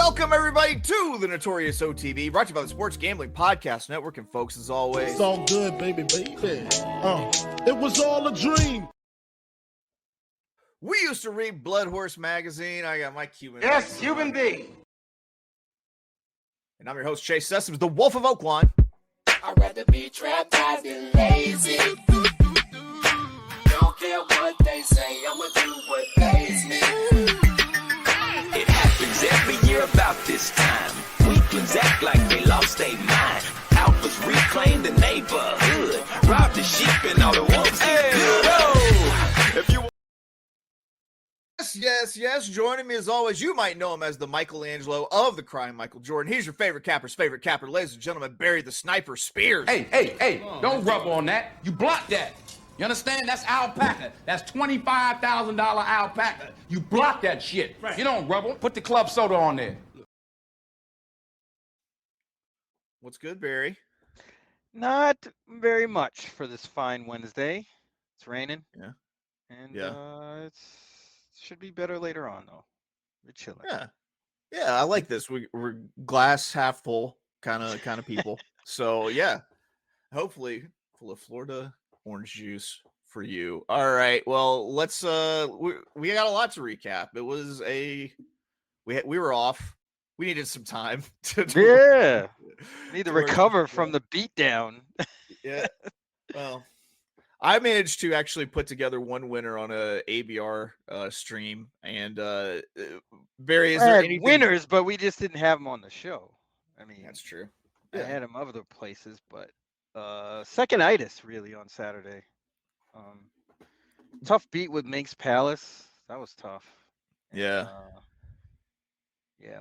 Welcome, everybody, to the Notorious OTB, brought to you by the Sports Gambling Podcast Network. And folks, as always, it's all good, baby. It was all a dream. We used to read Blood Horse magazine. I got my Cuban. Yes, Cuban B. And I'm your host, Chase Sessoms, the Wolf of Oakland. I'd rather be trapped than lazy. Don't care what they say, I'ma do what pays me. It happens every year about this time. Weaklings act like they lost their mind. Alphas reclaim the neighborhood. Rob the sheep and all the wolves get good. If you Yes. Joining me as always, you might know him as the Michelangelo of the crime, Michael Jordan. He's your favorite capper's favorite capper, ladies and gentlemen. Barry the Sniper Spears. Hey, don't rub on that. You block that. You understand? That's alpaca. That's $25,000 alpaca. You block that shit. Right. You don't rub on. Put the club soda on there. What's good, Barry? Not very much for this fine Wednesday. It's raining. Yeah. And it should be better later on, though. We're chilling. Yeah, I like this. We're glass half full kind of people. So yeah, hopefully full of Florida orange juice for you. All right. Well, let's we got a lot to recap. It was we were off. We needed some time to need to recover from the beatdown. Yeah. Well, I managed to actually put together one winner on a ABR stream, and Barry, is there any winners, but we just didn't have them on the show. I mean, that's true. I had them other places, but second-itis really on Saturday. Tough beat with Minx Palace. That was tough. And,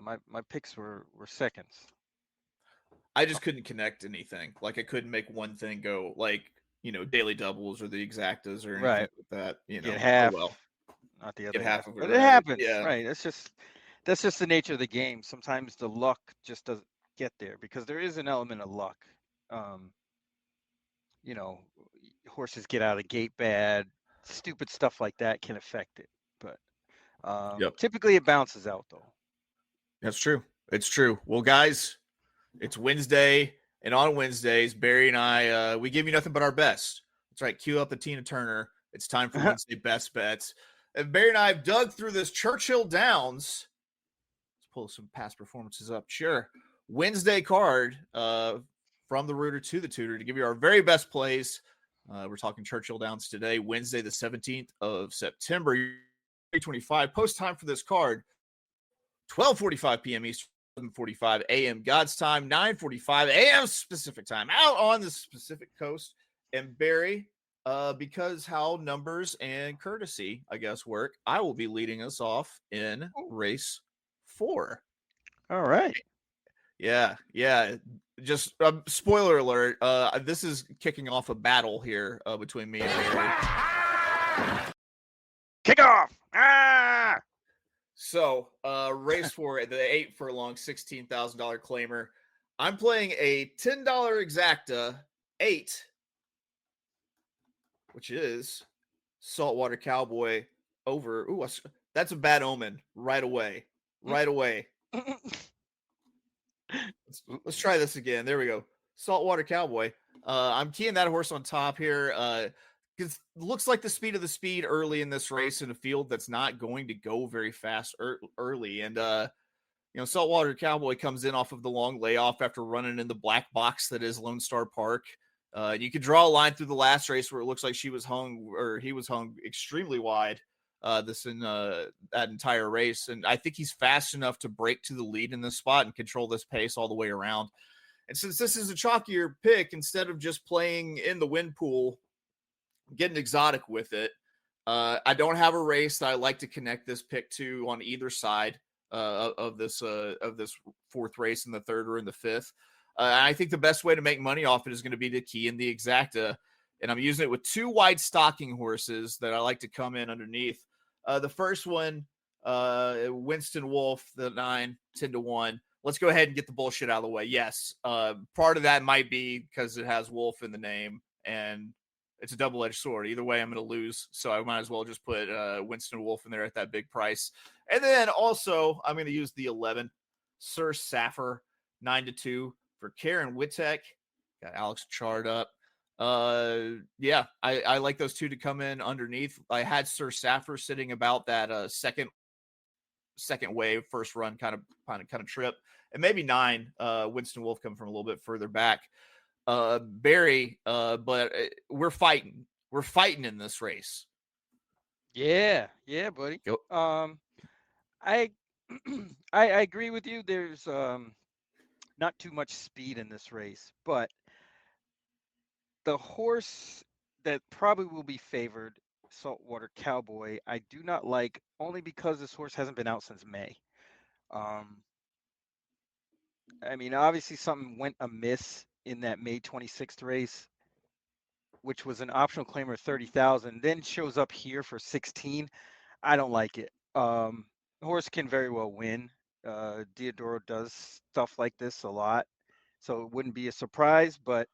my picks were seconds. I just couldn't connect anything. Like I couldn't make one thing go like, daily doubles or the exactas or anything like that. Get half, not the other half. But it happens. Yeah. Right. That's just the nature of the game. Sometimes the luck just doesn't get there because there is an element of luck. Horses get out of the gate bad, stupid stuff like that can affect it. But typically it bounces out though. That's true. It's true. Well, guys, it's Wednesday, and on Wednesdays, Barry and I, we give you nothing but our best. That's right. Cue up the Tina Turner. It's time for Wednesday Best Bets. And Barry and I have dug through this Churchill Downs. Let's pull some past performances up. Sure. Wednesday card from the rooter to the tutor to give you our very best plays. We're talking Churchill Downs today, Wednesday, the 17th of September, 2025. Post time for this card, 12:45 p.m. Eastern, 7:45 a.m. God's time, 9:45 a.m. Pacific time, out on the Pacific Coast. And Barry, because how numbers and courtesy, I guess, work, I will be leading us off in race 4. All right. Yeah. Just spoiler alert. This is kicking off a battle here between me and Barry. Kick off. So, race 4, the 8 furlong, $16,000 claimer. I'm playing a $10 exacta 8, which is Saltwater Cowboy over. Ooh, that's a bad omen right away. Let's try this again. There we go. Saltwater Cowboy. I'm keying that horse on top here. Because it looks like the speed of the speed early in this race in a field that's not going to go very fast early. And, Saltwater Cowboy comes in off of the long layoff after running in the black box that is Lone Star Park. You could draw a line through the last race where it looks like he was hung extremely wide that entire race. And I think he's fast enough to break to the lead in this spot and control this pace all the way around. And since this is a chalkier pick, instead of just playing in the win pool, getting exotic with it, I don't have a race that I like to connect this pick to on either side of this fourth race in the third or in the fifth. I think the best way to make money off it is going to be to key in the exacta, and I'm using it with 2 wide stocking horses that I like to come in underneath. The first one, Winston Wolf, the 9, 10-1. Let's go ahead and get the bullshit out of the way. Yes, part of that might be because it has Wolf in the name, and it's a double-edged sword. Either way, I'm going to lose, so I might as well just put Winston Wolf in there at that big price. And then also, I'm going to use the 11 Sir Saffir 9-2 for Karen Wittek. Got Alex Chard up. Yeah, I like those two to come in underneath. I had Sir Saffir sitting about that second wave, first run kind of trip, and maybe 9. Winston Wolf coming from a little bit further back. Barry, but we're fighting in this race. Yeah, buddy. Go. I I agree with you. There's not too much speed in this race, but the horse that probably will be favored, Saltwater Cowboy, I do not like, only because this horse hasn't been out since May. I mean, obviously something went amiss in that May 26th race, which was an optional claimer of 30,000, then shows up here for 16. I don't like it. The horse can very well win. Diodoro does stuff like this a lot, so it wouldn't be a surprise, but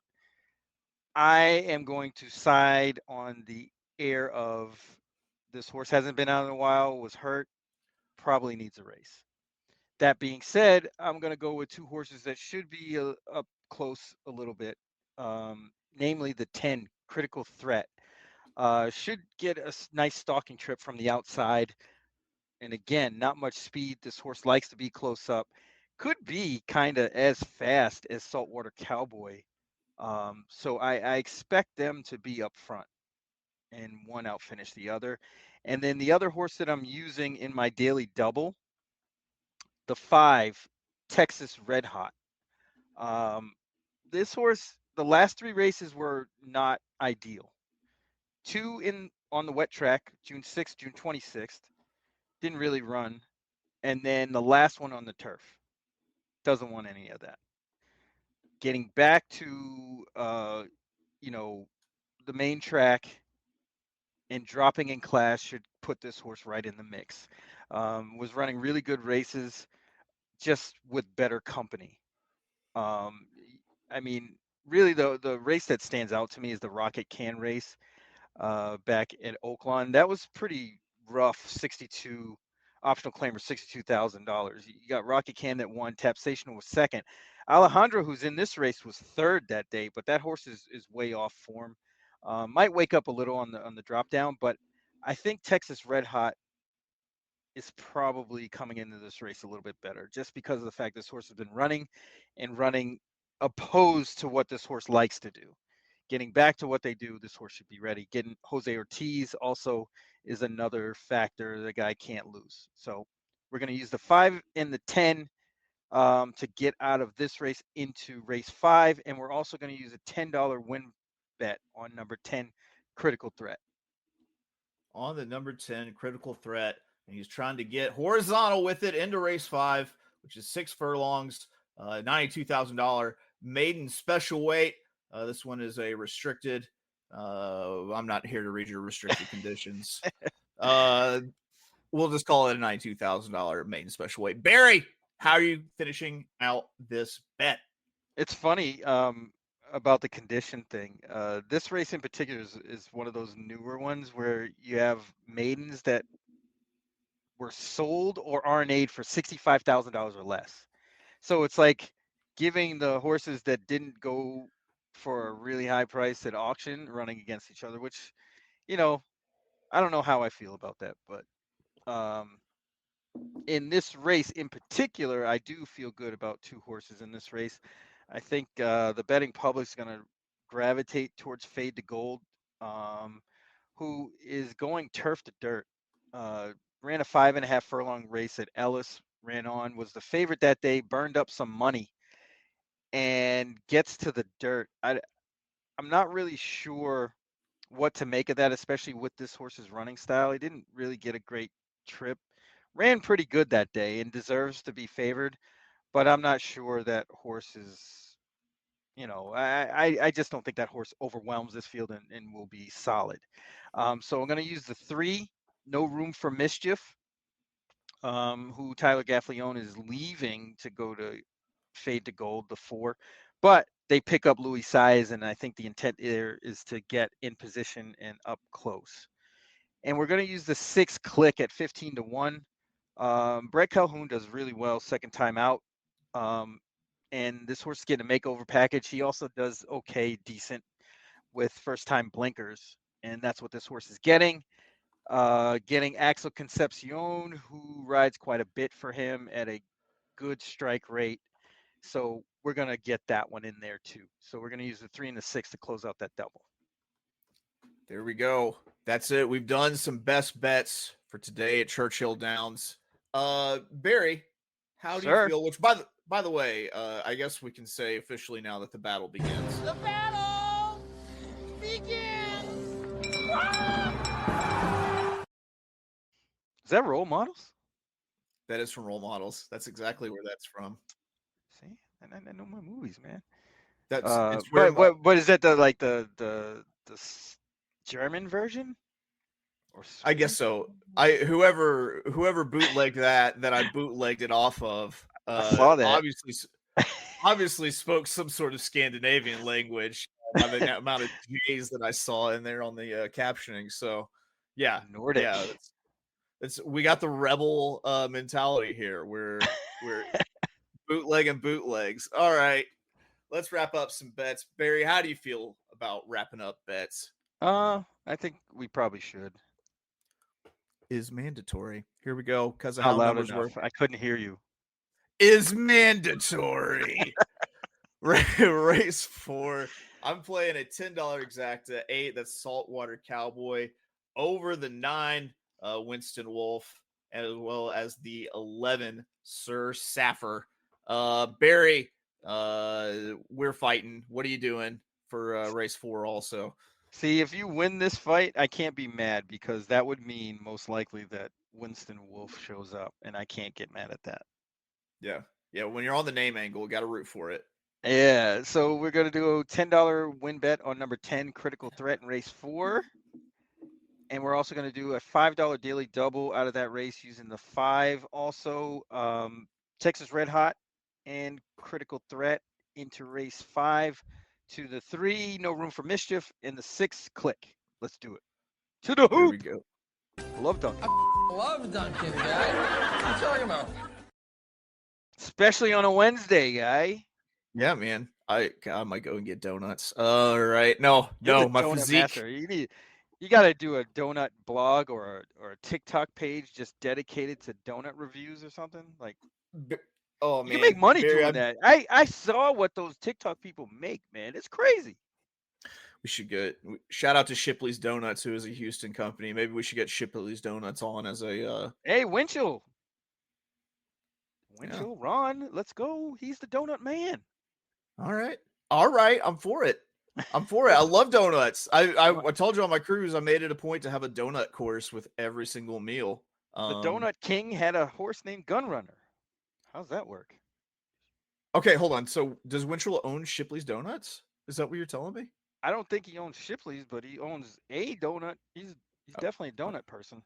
I am going to side on the air of this horse hasn't been out in a while, was hurt, probably needs a race. That being said, I'm going to go with two horses that should be up close a little bit, namely the 10, Critical Threat. Should get a nice stalking trip from the outside. And again, not much speed. This horse likes to be close up. Could be kind of as fast as Saltwater Cowboy. So I expect them to be up front and one outfinish the other. And then the other horse that I'm using in my daily double, the 5, Texas Red Hot. This horse, the last 3 races were not ideal. 2 on the wet track, June 6th, June 26th, didn't really run. And then the last one on the turf, doesn't want any of that. Getting back to, the main track and dropping in class should put this horse right in the mix. Was running really good races, just with better company. I mean, really the race that stands out to me is the Rocket Can race back at Oaklawn. That was pretty rough. 62 optional claimer, $62,000. You got Rocket Can that won. Tapsation was second. Alejandro, who's in this race, was third that day, but that horse is way off form. Might wake up a little on the drop down, but I think Texas Red Hot is probably coming into this race a little bit better, just because of the fact this horse has been running opposed to what this horse likes to do. Getting back to what they do, this horse should be ready. Getting Jose Ortiz also is another factor the guy can't lose. So we're going to use the 5 and the 10 to get out of this race into race 5. And we're also going to use a $10 win bet on number 10, Critical Threat. On the number 10, Critical Threat. And he's trying to get horizontal with it into race 5, which is 6 furlongs, $92,000 maiden special weight. This one is a restricted. I'm not here to read your restricted conditions. We'll just call it a $92,000 maiden special weight. Barry, how are you finishing out this bet? It's funny about the condition thing. This race in particular is one of those newer ones where you have maidens that were sold or RNA'd for $65,000 or less. So it's like giving the horses that didn't go for a really high price at auction running against each other, which, I don't know how I feel about that, but in this race in particular, I do feel good about 2 horses in this race. I think the betting public's going to gravitate towards Fade to Gold, who is going turf to dirt. Ran a 5.5 furlong race at Ellis, was the favorite that day, burned up some money, and gets to the dirt. I'm not really sure what to make of that, especially with this horse's running style. He didn't really get a great trip. Ran pretty good that day and deserves to be favored, but I'm not sure that horse is, I just don't think that horse overwhelms this field and will be solid. So I'm going to use the 3, No Room for Mischief, who Tyler Gaffalione is leaving to go to Fade to Gold, the 4. But they pick up Louis Size, and I think the intent there is to get in position and up close. And we're going to use the 6 Click at 15-1. Brett Calhoun does really well second time out. And this horse is getting a makeover package. He also does decent with first-time blinkers, and that's what this horse is getting. Getting Axel Concepcion, who rides quite a bit for him at a good strike rate. So we're going to get that one in there too. So we're going to use the 3 and the 6 to close out that double. There we go. That's it. We've done some best bets for today at Churchill Downs. Barry, how do you feel? Which, by the way, I guess we can say officially now that the battle begins. The battle begins. Is that Role Models? That is from Role Models. That's exactly where that's from. See, I know my movies, man. That's but is that the German version? Or I guess so. Whoever bootlegged that I bootlegged it off of. I saw that. Obviously spoke some sort of Scandinavian language by the amount of J's that I saw in there on the captioning. So yeah, Nordic. Yeah, we got the rebel mentality here. We're bootlegging bootlegs. All right, let's wrap up some bets. Barry, how do you feel about wrapping up bets? I think we probably should. Is mandatory. Here we go. Because of Not how loud numbers enough. work. I couldn't hear you. Is mandatory. Race 4. I'm playing a $10 exacta 8. That's Saltwater Cowboy over the 9 Winston Wolf, as well as the 11 Sir Saffer. Barry, we're fighting. What are you doing for race 4 also? See, if you win this fight, I can't be mad because that would mean most likely that Winston Wolf shows up, and I can't get mad at that. Yeah. When you're on the name angle, got to root for it. Yeah. So we're gonna do a $10 win bet on number 10 Critical Threat in race 4, and we're also gonna do a $5 daily double out of that race using the 5. Also, Texas Red Hot and Critical Threat into race 5. To the 3, No Room for Mischief, and the 6, Click. Let's do it. To the hoop. There we go. Love Duncan. Love Duncan, guy. What are you talking about? Especially on a Wednesday, guy. Yeah, man. I might go and get donuts. All right. No, my physique. Master. You got to do a donut blog or a TikTok page just dedicated to donut reviews or something. Like, oh man, you can make money doing that. I saw what those TikTok people make, man. It's crazy. We should get shout out to Shipley's Donuts, who is a Houston company. Maybe we should get Shipley's Donuts on as a Hey, Winchell, Ron, let's go. He's the donut man. All right. I'm for it. I love donuts. I told you on my cruise, I made it a point to have a donut course with every single meal. The Donut King had a horse named Gunrunner. How's that work? Okay, hold on. So does Winchell own Shipley's Donuts? Is that what you're telling me? I don't think he owns Shipley's, but he owns a donut. He's definitely a donut person.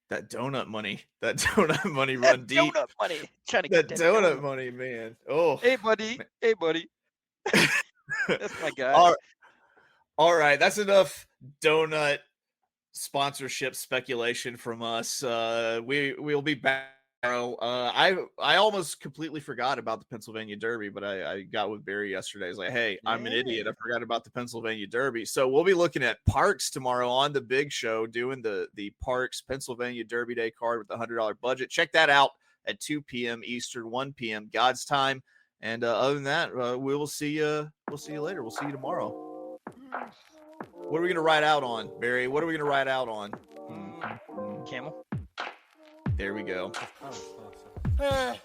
That donut money run deep. Donut money. Trying to that get donut money, man. Oh, hey buddy. That's my guy. All right, that's enough donut sponsorship speculation from us. We'll be back. I almost completely forgot about the Pennsylvania Derby, but I got with Barry yesterday. I was like, hey, I'm an idiot. I forgot about the Pennsylvania Derby. So we'll be looking at Parks tomorrow on the big show, doing the Parks Pennsylvania Derby Day card with the $100 budget. Check that out at 2 p.m. Eastern, 1 p.m. God's time. And other than that, we will see you. We'll see you later. We'll see you tomorrow. What are we going to ride out on, Barry? What are we going to ride out on? Camel. There we go. Hey.